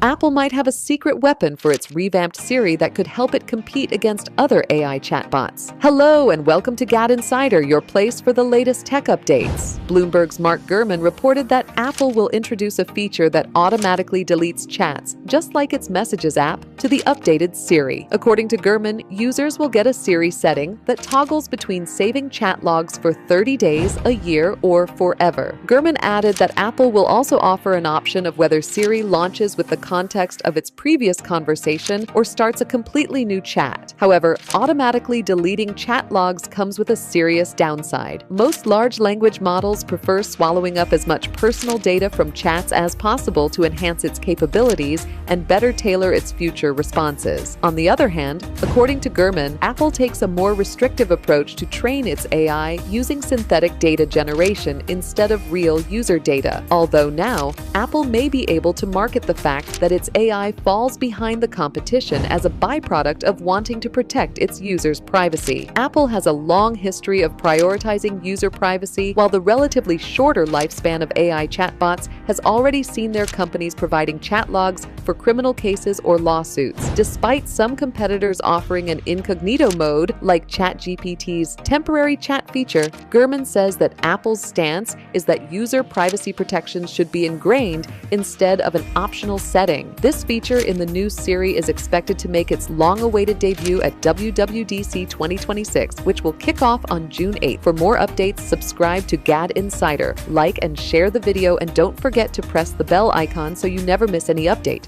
Apple might have a secret weapon for its revamped Siri that could help it compete against other AI chatbots. Hello and welcome to GadInsider, your place for the latest tech updates. Bloomberg's Mark Gurman reported that Apple will introduce a feature that automatically deletes chats, just like its Messages app, to the updated Siri. According to Gurman, users will get a Siri setting that toggles between saving chat logs for 30 days, a year, or forever. Gurman added that Apple will also offer an option of whether Siri launches with the context of its previous conversation or starts a completely new chat. However, automatically deleting chat logs comes with a serious downside. Most large language models prefer swallowing up as much personal data from chats as possible to enhance its capabilities and better tailor its future responses. On the other hand, according to Gurman, Apple takes a more restrictive approach to train its AI using synthetic data generation instead of real user data. Although now, Apple may be able to market the fact that its AI falls behind the competition as a byproduct of wanting to protect its users' privacy. Apple has a long history of prioritizing user privacy, while the relatively shorter lifespan of AI chatbots has already seen their companies providing chat logs for criminal cases or lawsuits. Despite some competitors offering an incognito mode, like ChatGPT's temporary chat feature, Gurman says that Apple's stance is that user privacy protections should be ingrained instead of an optional setting. This feature in the new Siri is expected to make its long-awaited debut at WWDC 2026, which will kick off on June 8th. For more updates, subscribe to GadInsider, like and share the video, and don't forget to press the bell icon so you never miss any update.